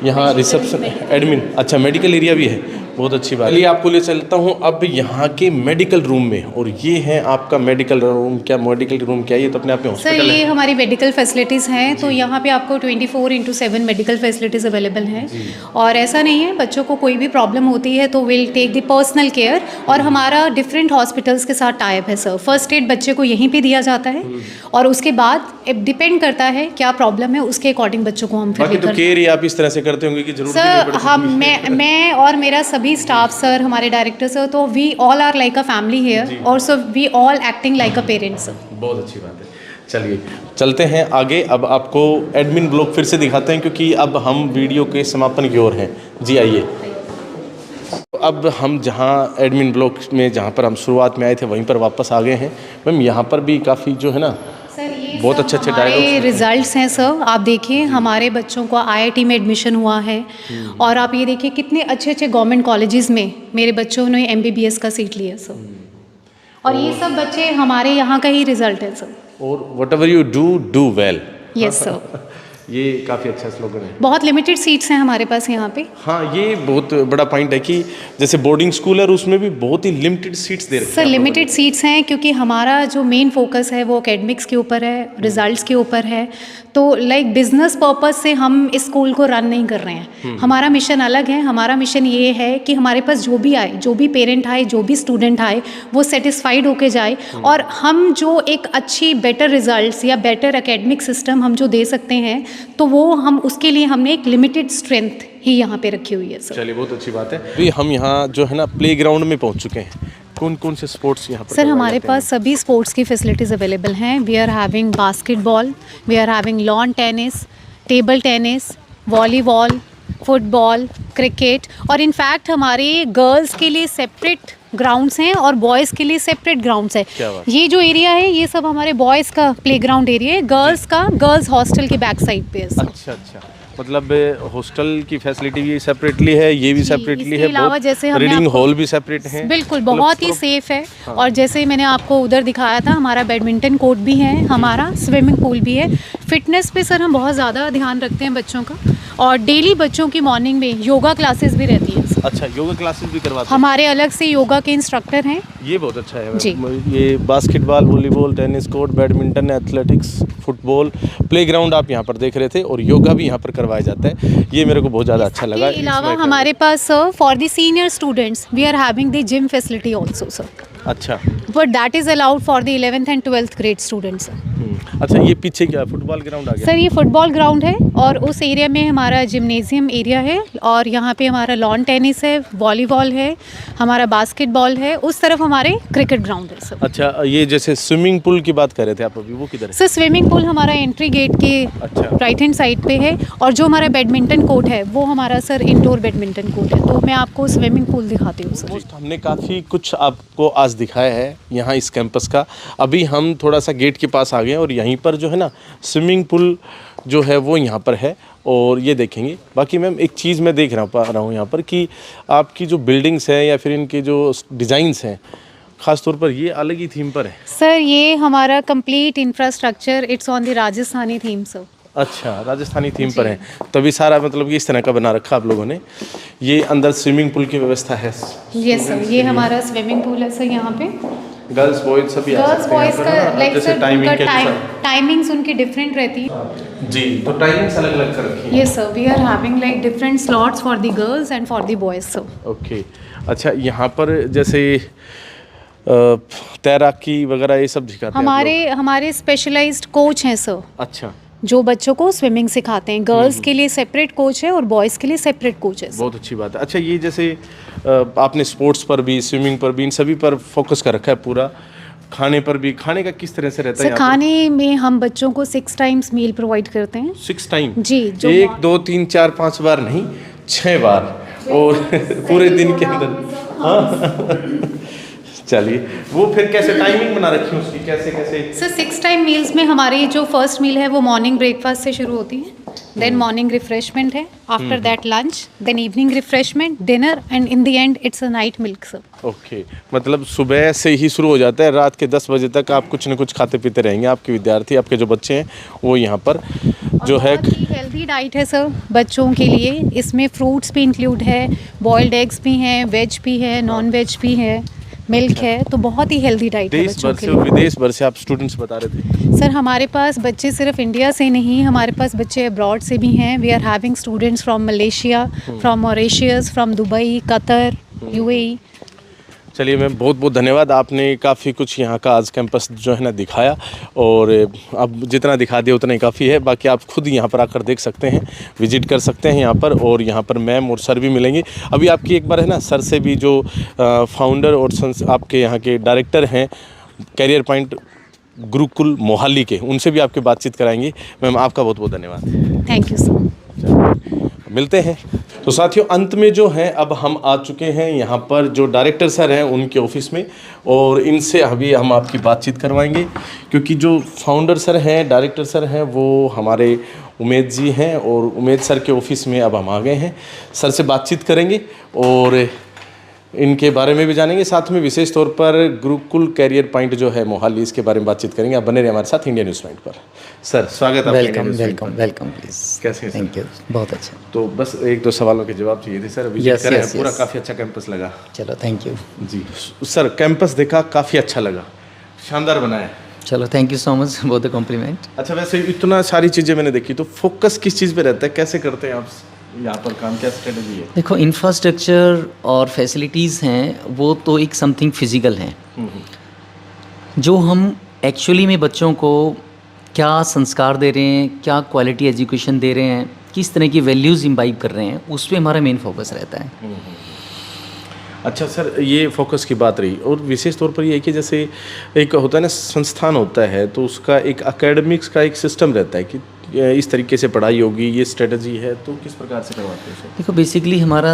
यहाँ रिसेप्शन एडमिन, अच्छा मेडिकल एरिया भी है। बहुत अच्छी बात। चलिए आपको ले चलता हूँ अब यहाँ के मेडिकल रूम में। और ये है आपका मेडिकल रूम। क्या मेडिकल रूम क्या है? ये तो अपने आप में सर हॉस्पिटल ये है। हमारी मेडिकल फैसिलिटीज़ हैं, तो यहाँ पे आपको 24/7 मेडिकल फैसिलिटीज़ अवेलेबल हैं। और ऐसा नहीं है, बच्चों को कोई भी प्रॉब्लम होती है तो will take the personal care. और हमारा डिफरेंट हॉस्पिटल्स के साथ टाइप है सर। फर्स्ट एड बच्चे को यहीं पे दिया जाता है और उसके बाद डिपेंड करता है क्या प्रॉब्लम है, उसके अकॉर्डिंग बच्चों को हम फिर बाकी तो लेकर केयर ही आप इस तरह से करते होंगे कि जरूर सर हम मैं और मेरा सभी सभी स्टाफ सर, हमारे डायरेक्टर सर, तो we all are like a family here और so we all acting like a parents sir. बहुत अच्छी बात है। चलिए चलते हैं आगे। अब आपको एडमिन ब्लॉक फिर से दिखाते हैं क्योंकि अब हम वीडियो के समापन की ओर हैं। जी आइए। अब हम जहाँ एडमिन ब्लॉक में जहाँ पर हम शुरुआत में आए थे वहीं पर वापस आ गए हैं। मैम यहाँ पर भी काफ़ी जो है ना सर ये बहुत अच्छे अच्छे हमारे डायलॉग्स रिजल्ट्स हैं सर। आप देखिए हमारे बच्चों को आईआईटी में एडमिशन हुआ है और आप ये देखिए कितने अच्छे अच्छे गवर्नमेंट कॉलेजेस में मेरे बच्चों ने एमबीबीएस का सीट लिया सर। और ये सब बच्चे हमारे यहाँ का ही रिजल्ट है सर। और what ever you do well. Yes sir. ये काफ़ी अच्छा स्लोगन है। बहुत लिमिटेड सीट्स हैं हमारे पास यहाँ पे। हाँ, ये बहुत बड़ा पॉइंट है कि जैसे बोर्डिंग स्कूल है और उसमें भी बहुत ही लिमिटेड सीट्स दे रखे हैं। सर लिमिटेड सीट्स हैं क्योंकि हमारा जो मेन फोकस है वो एकेडमिक्स के ऊपर है, रिजल्ट्स के ऊपर है। तो लाइक बिजनेस पर्पस से हम इस स्कूल को रन नहीं कर रहे हैं। हमारा मिशन अलग है। हमारा मिशन ये है कि हमारे पास जो भी आए, जो भी पेरेंट आए, जो भी स्टूडेंट आए, वो सेटिस्फाइड होके जाए और हम जो एक अच्छी बेटर रिजल्ट्स या बेटर एकेडमिक सिस्टम हम जो दे सकते हैं तो वो हम उसके लिए हमने एक लिमिटेड स्ट्रेंथ ही यहाँ पे रखी हुई है सर। चलिए बहुत अच्छी बात है। अभी हम यहाँ जो है ना प्लेग्राउंड में पहुँच चुके हैं। कौन कौन से स्पोर्ट्स यहाँ पर सर हमारे पास सभी स्पोर्ट्स की फैसिलिटीज़ अवेलेबल हैं। We are having basketball, we are having lawn tennis, table tennis, volleyball, football, cricket और इनफैक्ट हमारे गर्ल्स के लिए सेपरेट ग्राउंड्स हैं और बॉयज़ के लिए सेपरेट ग्राउंड्स है। ये जो एरिया है ये सब हमारे बॉयज़ का प्लेग्राउंड एरिया है। गर्ल्स का गर्ल्स हॉस्टल के बैक साइड पे है सर। अच्छा अच्छा, मतलब हॉस्टल की फैसिलिटी भी सेपरेटली है, ये भी सेपरेटली है, अलावा जैसे रीडिंग हॉल भी सेपरेट है। बिल्कुल बहुत ही सेफ है। और जैसे मैंने आपको उधर दिखाया था हमारा बैडमिंटन कोर्ट भी है, हमारा स्विमिंग पूल भी है। फिटनेस पे सर हम बहुत ज़्यादा ध्यान रखते हैं बच्चों का और डेली बच्चों की मॉर्निंग में योगा क्लासेस भी रहती हैं। अच्छा, योगा क्लासेस भी करवाते हैं? हमारे अलग से योगा के इंस्ट्रक्टर हैं। ये बहुत अच्छा है जी। ये basketball, volleyball, tennis court, badminton, athletics, football, playground आप यहाँ पर देख रहे थे और योगा भी यहाँ पर करवाया जाता है। ये मेरे को बहुत ज़्यादा अच्छा लगा। इसके अलावा हमारे पास sir for the senior students we are having the gym facility also sir. अच्छा, but that is allowed for the 11th and 12th grade students sir. अच्छा, ये पीछे क्या फुटबॉल ग्राउंड आ गया? सर ये फुटबॉल ग्राउंड है और उस एरिया में हमारा जिम्नेजियम एरिया है और यहाँ पे हमारा लॉन टेनिस है, वॉलीबॉल है, हमारा बास्केटबॉल है। उस तरफ हमारे क्रिकेट ग्राउंड है सर। अच्छा, ये जैसे स्विमिंग पूल की बात कर रहे थे आप अभी, वो किधर है? सर स्विमिंग पूल हमारा एंट्री गेट के राइट हैंड साइड पे है और जो हमारा बैडमिंटन कोर्ट है वो हमारा सर इंडोर बैडमिंटन कोर्ट है। तो मैं आपको स्विमिंग पूल दिखाती हूँ सर। हमने काफ़ी कुछ आपको आज दिखाया है यहाँ इस कैंपस का। अभी हम थोड़ा सा गेट के पास आ गए और यहीं पर जो है ना स्विमिंग पूल जो है वो यहाँ पर है और ये देखेंगे। बाकी मैम एक चीज़ मैं देख रहा हूँ यहाँ पर कि आपकी जो बिल्डिंग्स हैं या फिर इनके जो डिज़ाइंस हैं ख़ास तौर पर ये अलग ही थीम पर है। सर ये हमारा complete infrastructure it's on the Rajasthani theme sir. अच्छा, राजस्थानी थीम पर है, तभी सारा मतलब कि इस तरह का बना रखा आप लोगों ने। ये अंदर स्विमिंग पूल की व्यवस्था है। यस सर, ये हमारा स्विमिंग पूल है सर। यहाँ पे गर्ल्स बॉयज सभी आ गर्ल्स सकते हैं बॉयज़ यहाँ का पर, लाइक जैसे टाइमिंग के अनुसार। टाइमिंग्स उनकी डिफरेंट रहती है। जी, तो टाइमिंग्स अलग अलग कर रखी है। Yes sir, we are having like different slots for the girls and for the boys sir. Okay, अच्छा, यहाँ पर जैसे तैराकी वगैरह ये सब सिखाते हैं हमारे स्पेशलाइज्ड कोच हैं सर। अच्छा, जो बच्चों को स्विमिंग सिखाते हैं। गर्ल्स के लिए सेपरेट कोच है और बॉयज़ के लिए सेपरेट कोच है। बहुत अच्छी बात है। अच्छा, ये जैसे आपने स्पोर्ट्स पर भी, स्विमिंग पर भी, इन सभी पर फोकस कर रखा है पूरा। खाने पर भी, खाने का किस तरह से रहता है? सर खाने में हम बच्चों को 6 टाइम्स मील प्रोवाइड करते हैं। 6 टाइम? जी, 1 2 3 4 5 बार नहीं, 6 बार और पूरे दिन के अंदर। हाँ चलिए, वो फिर कैसे टाइमिंग बना रखी है उसकी, कैसे कैसे? सर 6 टाइम मील्स में हमारी जो फर्स्ट मील है वो मॉर्निंग ब्रेकफास्ट से शुरू होती है, देन मॉर्निंग रिफ्रेशमेंट है, after that lunch, then evening refreshment, dinner and in the end it's a night milk sir. Okay, मतलब सुबह से ही शुरू हो जाता है, रात के 10 बजे तक आप कुछ न कुछ खाते पीते रहेंगे। आपके विद्यार्थी, आपके जो बच्चे हैं वो यहाँ पर जो है हेल्दी डाइट है सर बच्चों के लिए। इसमें फ्रूट्स भी इंक्लूड है, बॉइल्ड एग्स भी हैं, वेज भी है, नॉन वेज भी है, मिल्क है, तो बहुत ही हेल्दी डाइट है बच्चों के लिए। विदेश भर से आप स्टूडेंट्स बता रहे थे? सर हमारे पास बच्चे सिर्फ इंडिया से नहीं, हमारे पास बच्चे अब्रॉड से भी हैं। We are having students from Malaysia, from Mauritius, from Dubai, Qatar, UAE. चलिए मैम, बहुत बहुत धन्यवाद। आपने काफ़ी कुछ यहाँ का आज कैंपस जो है ना दिखाया, और अब जितना दिखा दिया उतना ही काफ़ी है। बाकी आप खुद यहाँ पर आकर देख सकते हैं, विजिट कर सकते हैं यहाँ पर, और यहाँ पर मैम और सर भी मिलेंगे। अभी आपकी एक बार है ना सर से भी, जो फाउंडर और आपके यहाँ के डायरेक्टर हैं कैरियर पॉइंट गुरुकुल मोहाली के, उनसे भी आपकी बातचीत कराएंगे। मैम आपका बहुत बहुत धन्यवाद। Thank you sir. मिलते हैं। तो साथियों, अंत में जो है अब हम आ चुके हैं यहाँ पर जो डायरेक्टर सर हैं उनके ऑफिस में, और इनसे अभी हम आपकी बातचीत करवाएंगे, क्योंकि जो फाउंडर सर हैं, डायरेक्टर सर हैं, वो हमारे उमेद जी हैं, और उमेद सर के ऑफिस में अब हम आ गए हैं। सर से बातचीत करेंगे और इनके बारे में भी जानेंगे, साथ में विशेष तौर पर गुरुकुल कैरियर पॉइंट जो है मोहाली, इसके बारे में बातचीत करेंगे। आप बने रहिए हमारे साथ इंडिया न्यूज़ पॉइंट पर। सर स्वागत है। Welcome please. कैसे हैं? थैंक यू, बहुत अच्छा। तो बस एक दो सवालों के जवाब चाहिए थे सर। विजिट Yes, करें, yes, पूरा yes. काफ़ी अच्छा कैंपस लगा। चलो थैंक यू। जी सर, कैंपस देखा, काफ़ी अच्छा लगा, शानदार बना है। चलो thank you so much for the compliment. अच्छा, वैसे इतना सारी चीज़ें मैंने देखी, तो फोकस किस चीज़ पे रहता है, कैसे करते हैं आप यहाँ पर काम, क्या स्ट्रेटजी है? देखो, इंफ्रास्ट्रक्चर और फैसिलिटीज़ हैं वो तो एक समथिंग फिजिकल हैं, जो हम एक्चुअली में बच्चों को क्या संस्कार दे रहे हैं, क्या क्वालिटी एजुकेशन दे रहे हैं, किस तरह की वैल्यूज़ इम्बाइब कर रहे हैं, उस पर हमारा मेन फोकस रहता है। अच्छा सर, ये फोकस की बात रही, और विशेष तौर पर ये है कि जैसे एक होता है ना संस्थान होता है, तो उसका एक एकेडमिक्स का एक सिस्टम रहता है कि इस तरीके से पढ़ाई होगी, ये स्ट्रेटजी है, तो किस प्रकार से करवाते हैं सर? देखो, बेसिकली हमारा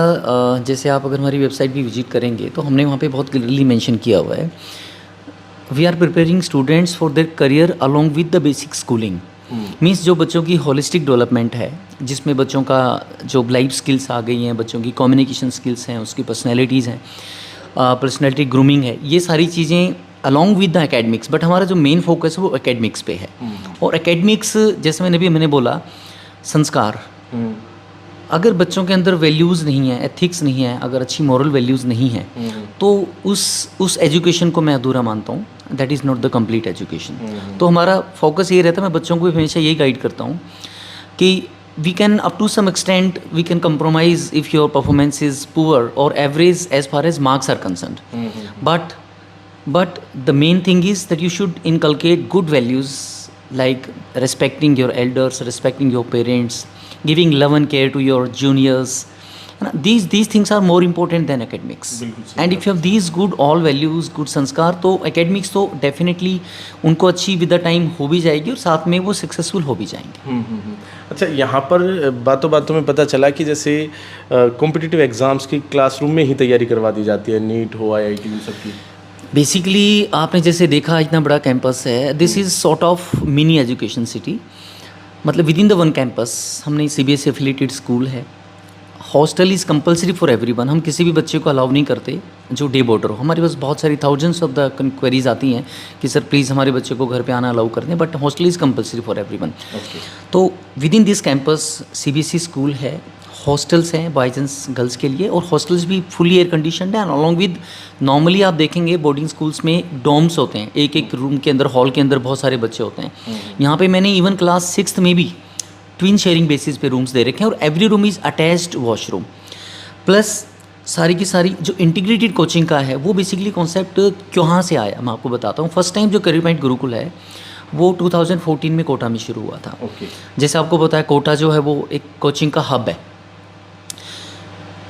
जैसे आप अगर हमारी वेबसाइट भी विजिट करेंगे तो हमने वहाँ पे बहुत क्लियरली मेंशन किया हुआ है, we are preparing students for their career along with the basic schooling. Means जो बच्चों की होलिस्टिक डेवलपमेंट है, जिसमें बच्चों का जो लाइफ स्किल्स आ गई हैं, बच्चों की कम्युनिकेशन स्किल्स हैं, उसकी पर्सनैलिटीज़ हैं, पर्सनैलिटी ग्रूमिंग है, ये सारी चीज़ें along with the academics. But हमारा जो मेन फोकस है वो एकेडमिक्स पे है। और एकेडमिक्स, जैसे मैंने बोला, संस्कार, अगर बच्चों के अंदर वैल्यूज़ नहीं है, एथिक्स नहीं है, अगर अच्छी मॉरल वैल्यूज़ नहीं है, तो उस एजुकेशन को मैं अधूरा मानता हूँ। That is not the complete education. तो हमारा फोकस ये रहता है, मैं बच्चों को भी हमेशा यही गाइड करता हूँ कि we can up to some extent we can compromise if your performance is poor or average as far as marks are concerned. But the main thing is that you should inculcate good values like respecting your elders, respecting your parents, giving love and care to your juniors. These things are more important than academics. And if you have these good all values, good संस्कार, तो academics तो definitely उनको अच्छी with the time हो भी जाएगी, और साथ में वो successful हो भी जाएंगे। अच्छा, यहाँ पर बातों बातों में पता चला कि जैसे कॉम्पिटिटिव एग्ज़ाम्स की क्लासरूम में ही तैयारी करवा दी जाती है, नीट हो, IIT हो, सबकी। बेसिकली आपने जैसे देखा, इतना बड़ा कैंपस है, this is sort of mini education city. मतलब within the one campus हमने CBSE एफिलिएटेड स्कूल है। Hostel is compulsory for everyone. हम किसी भी बच्चे को अलाउ नहीं करते जो डे बोर्डर हो। हमारे पास बहुत सारी थाउजेंड्स ऑफ द क्वेरीज आती हैं कि सर प्लीज़ हमारे बच्चे को घर पे आना अलाउ कर दें, but hostel is compulsory for everyone. तो within this campus CBSE school है, हॉस्टल्स हैं बॉयज़ एंड गर्ल्स के लिए, और हॉस्टल्स भी फुली एयर कंडीशनड हैं। अलॉन्ग विद, नॉर्मली आप देखेंगे बोर्डिंग स्कूल्स में डोम्स होते हैं, एक एक रूम के अंदर, हॉल के अंदर बहुत सारे बच्चे होते हैं। यहाँ पे मैंने इवन क्लास 6th में भी ट्विन शेयरिंग बेसिस पे रूम्स दे रखे हैं, और every room is attached washroom. Plus सारी की सारी जो इंटीग्रेटेड कोचिंग का है, वो बेसिकली कॉन्सेप्ट कहाँ से आया मैं आपको बताता हूँ। फर्स्ट टाइम जो करियर पॉइंट गुरुकुल है वो 2014 में कोटा में शुरू हुआ था। जैसे आपको पता है, कोटा जो है वो एक कोचिंग का हब है।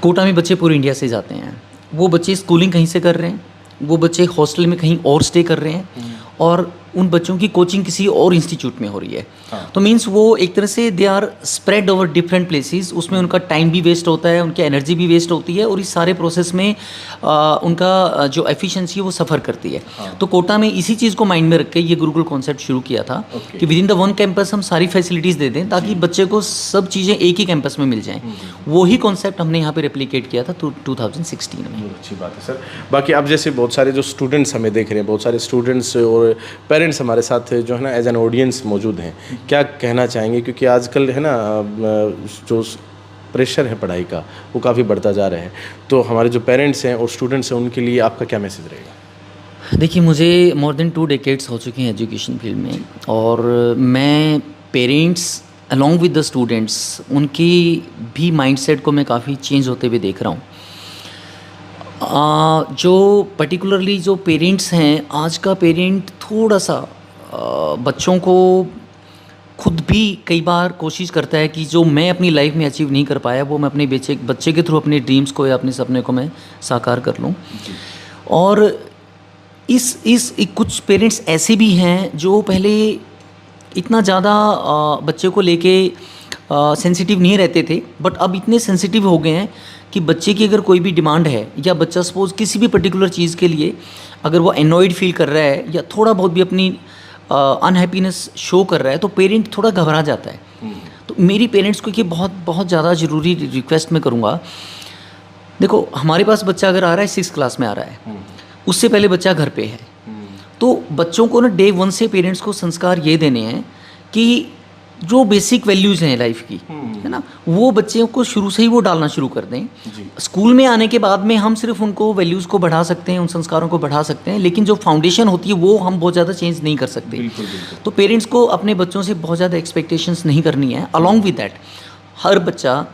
कोटा में बच्चे पूरे इंडिया से जाते हैं। वो बच्चे स्कूलिंग कहीं से कर रहे हैं, वो बच्चे हॉस्टल में कहीं और स्टे कर रहे हैं, और उन बच्चों की कोचिंग किसी और इंस्टीट्यूट में हो रही है। तो मीन्स वो एक तरह से they are spread over different places. उसमें उनका टाइम भी वेस्ट होता है, उनकी एनर्जी भी वेस्ट होती है, और इस सारे प्रोसेस में उनका जो एफिशिएंसी है वो सफ़र करती है। तो कोटा में इसी चीज़ को माइंड में रख के ये गुरुकुल कॉन्सेप्ट शुरू किया था कि with in the one campus हम सारी फैसिलिटीज़ दे दें, ताकि बच्चे को सब चीज़ें एक ही कैंपस में मिल जाएँ। वही कॉन्सेप्ट हमने यहाँ पर रेप्लिकेट किया था 2016 में। अच्छी बात है सर। बाकी आप जैसे बहुत सारे जो स्टूडेंट्स हमें देख रहे हैं, बहुत सारे स्टूडेंट्स और पेरेंट्स हमारे साथ जो है ना एज एन ऑडियंस मौजूद हैं, क्या कहना चाहेंगे? क्योंकि आजकल है ना जो प्रेशर है पढ़ाई का वो काफ़ी बढ़ता जा रहा है, तो हमारे जो पेरेंट्स हैं और स्टूडेंट्स हैं उनके लिए आपका क्या मैसेज रहेगा? देखिए, मुझे मोर देन 2 डेकेड्स हो चुके हैं एजुकेशन फील्ड में, और मैं parents along with the students, उनकी भी माइंडसेट को मैं काफ़ी चेंज होते हुए देख रहा हूँ। जो पर्टिकुलरली जो पेरेंट्स हैं, आज का पेरेंट थोड़ा सा बच्चों को खुद भी कई बार कोशिश करता है कि जो मैं अपनी लाइफ में अचीव नहीं कर पाया वो मैं अपने बच्चे के थ्रू अपने ड्रीम्स को या अपने सपने को मैं साकार कर लूँ। और कुछ पेरेंट्स ऐसे भी हैं जो पहले इतना ज़्यादा बच्चे को लेके सेंसिटिव नहीं रहते थे, बट अब इतने सेंसिटिव हो गए हैं कि बच्चे की अगर कोई भी डिमांड है या बच्चा सपोज किसी भी पर्टिकुलर चीज़ के लिए अगर वो एनॉयड फील कर रहा है या थोड़ा बहुत भी अपनी अनहैप्पीनेस शो कर रहा है तो पेरेंट थोड़ा घबरा जाता है। तो मेरी पेरेंट्स को ये बहुत बहुत ज़्यादा ज़रूरी रिक्वेस्ट मैं करूँगा, देखो हमारे पास बच्चा अगर आ रहा है 6th क्लास में आ रहा है, उससे पहले बच्चा घर पे है, तो बच्चों को ना डे 1 से पेरेंट्स को संस्कार ये देने हैं कि जो बेसिक वैल्यूज़ हैं लाइफ की, है ना, वो बच्चों को शुरू से ही वो डालना शुरू कर दें। स्कूल में आने के बाद में हम सिर्फ उनको वैल्यूज़ को बढ़ा सकते हैं, उन संस्कारों को बढ़ा सकते हैं, लेकिन जो फाउंडेशन होती है वो हम बहुत ज़्यादा चेंज नहीं कर सकते। तो पेरेंट्स को अपने बच्चों से बहुत ज़्यादा एक्सपेक्टेशंस नहीं करनी है। अलॉन्ग विद दैट हर बच्चा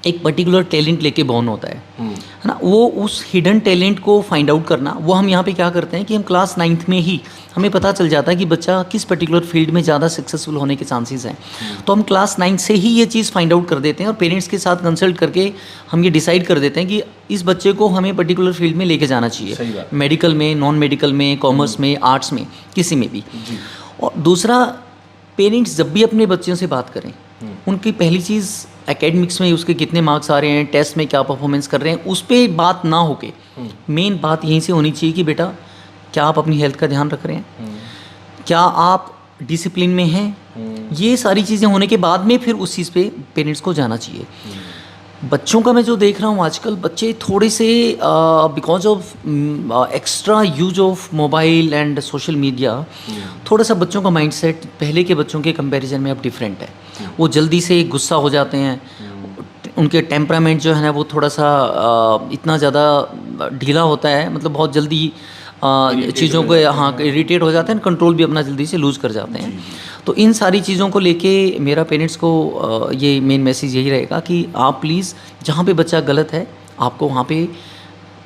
एक पर्टिकुलर टैलेंट लेके बॉर्न होता है ना, वो उस हिडन टैलेंट को फाइंड आउट करना, वो हम यहाँ पे क्या करते हैं कि हम क्लास 9th में ही हमें पता चल जाता है कि बच्चा किस पर्टिकुलर फील्ड में ज़्यादा सक्सेसफुल होने के चांसेस हैं। तो हम क्लास 9 से ही ये चीज़ फाइंड आउट कर देते हैं और पेरेंट्स के साथ कंसल्ट करके हम ये डिसाइड कर देते हैं कि इस बच्चे को हमें पर्टिकुलर फील्ड में लेके जाना चाहिए, मेडिकल में, नॉन मेडिकल में, कॉमर्स में, आर्ट्स में, किसी में भी। और दूसरा, पेरेंट्स जब भी अपने बच्चों से बात करें, उनकी पहली चीज़ एकेडमिक्स में उसके कितने मार्क्स आ रहे हैं, टेस्ट में क्या परफॉर्मेंस कर रहे हैं, उस पर बात ना होके मेन बात यहीं से होनी चाहिए कि बेटा क्या आप अपनी हेल्थ का ध्यान रख रहे हैं, क्या आप डिसिप्लिन में हैं। ये सारी चीज़ें होने के बाद में फिर उस चीज़ पे पेरेंट्स को जाना चाहिए। बच्चों का मैं जो देख रहा हूँ आजकल, बच्चे थोड़े से because of extra use of mobile and social media, थोड़ा सा बच्चों का माइंडसेट पहले के बच्चों के कंपैरिजन में अब डिफरेंट है। वो जल्दी से गुस्सा हो जाते हैं, उनके टेम्परामेंट जो है ना वो थोड़ा सा इतना ज़्यादा ढीला होता है, मतलब बहुत जल्दी चीज़ों को इरिटेट हो जाते हैं, कंट्रोल भी अपना जल्दी से लूज़ कर जाते हैं। तो इन सारी चीज़ों को लेके मेरा पेरेंट्स को ये मेन मैसेज यही रहेगा कि आप प्लीज़ जहाँ पे बच्चा गलत है आपको वहाँ पे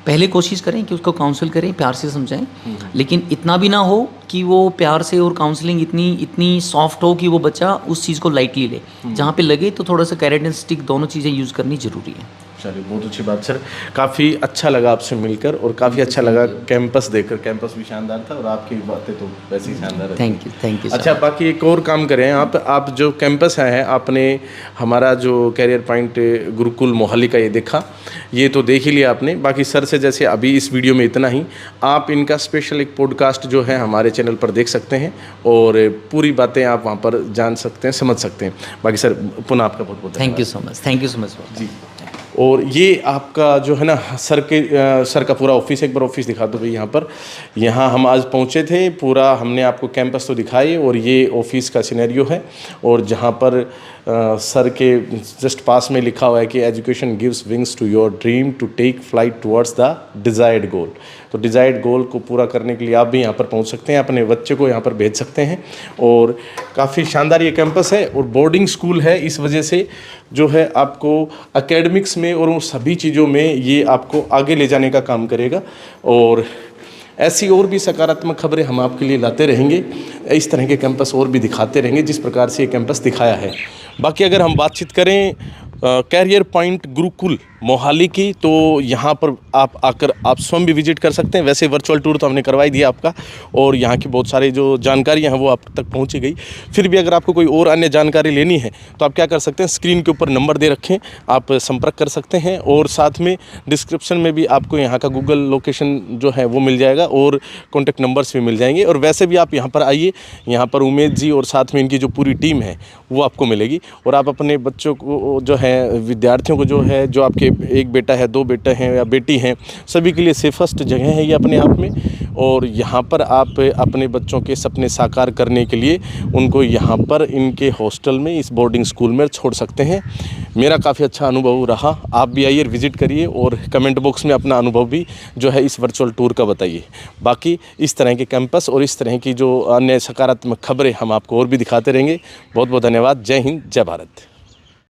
पहले कोशिश करें कि उसको काउंसिल करें, प्यार से समझाएं, लेकिन इतना भी ना हो कि वो प्यार से और काउंसलिंग इतनी सॉफ्ट हो कि वो बच्चा उस चीज़ को लाइटली ले। जहाँ पे लगे तो थोड़ा सा कैरेट एंड स्टिक दोनों चीज़ें यूज़ करनी ज़रूरी है। चलिए, बहुत अच्छी बात सर, काफ़ी अच्छा लगा आपसे मिलकर और काफ़ी अच्छा लगा कैंपस देखकर। कैंपस भी शानदार था और आपकी बातें तो वैसे ही शानदार है। Thank you. अच्छा, बाकी एक और काम करें आप जो कैंपस है, आपने हमारा जो कैरियर पॉइंट गुरुकुल मोहाली का ये देखा, ये तो देख ही लिया आपने। बाकी सर से जैसे अभी इस वीडियो में इतना ही, आप इनका स्पेशल एक पॉडकास्ट जो है हमारे चैनल पर देख सकते हैं और पूरी बातें आप वहाँ पर जान सकते हैं, समझ सकते हैं। बाकी सर पुनः आपका बहुत बहुत थैंक यू सो मच जी। और ये आपका जो है ना सर का पूरा ऑफिस, एक बार ऑफिस दिखा दो भाई। यहाँ हम आज पहुँचे थे, पूरा हमने आपको कैंपस तो दिखाई और ये ऑफिस का सिनेरियो है। और जहाँ पर सर के जस्ट पास में लिखा हुआ है कि education gives wings to your dream to take flight towards the desired goal. तो डिज़ायर्ड गोल को पूरा करने के लिए आप भी यहाँ पर पहुँच सकते हैं, अपने बच्चे को यहाँ पर भेज सकते हैं। और काफ़ी शानदार ये कैंपस है और बोर्डिंग स्कूल है, इस वजह से जो है आपको एकेडमिक्स में और उन सभी चीज़ों में ये आपको आगे ले जाने का काम करेगा। और ऐसी और भी सकारात्मक खबरें हम आपके लिए लाते रहेंगे, इस तरह के कैंपस और भी दिखाते रहेंगे जिस प्रकार से ये कैंपस दिखाया है। बाकी अगर हम बातचीत करें कैरियर पॉइंट गुरुकुल मोहाली की, तो यहाँ पर आप आकर आप स्वयं भी विजिट कर सकते हैं। वैसे वर्चुअल टूर तो हमने करवाई दिया आपका और यहाँ की बहुत सारी जो जानकारियाँ हैं वो आप तक पहुँची गई। फिर भी अगर आपको कोई और अन्य जानकारी लेनी है तो आप क्या कर सकते हैं, स्क्रीन के ऊपर नंबर दे रखें, आप संपर्क कर सकते हैं। और साथ में डिस्क्रिप्शन में भी आपको यहाँ का गूगल लोकेशन जो है वो मिल जाएगा और कॉन्टैक्ट नंबर्स भी मिल जाएंगे। और वैसे भी आप यहाँ पर आइए, यहाँ पर उमेद जी और साथ में इनकी जो पूरी टीम है वो आपको मिलेगी। और आप अपने बच्चों को जो है, विद्यार्थियों को जो है, जो आपके एक बेटा है, 2 बेटे हैं या बेटी हैं, सभी के लिए सेफेस्ट जगह है ये अपने आप में। और यहाँ पर आप अपने बच्चों के सपने साकार करने के लिए उनको यहाँ पर इनके हॉस्टल में, इस बोर्डिंग स्कूल में छोड़ सकते हैं। मेरा काफ़ी अच्छा अनुभव रहा, आप भी आइए, विजिट करिए और कमेंट बॉक्स में अपना अनुभव भी जो है इस वर्चुअल टूर का बताइए। बाकी इस तरह के कैंपस और इस तरह की जो अन्य सकारात्मक खबरें हम आपको और भी दिखाते रहेंगे। बहुत बहुत धन्यवाद। जय हिंद, जय भारत।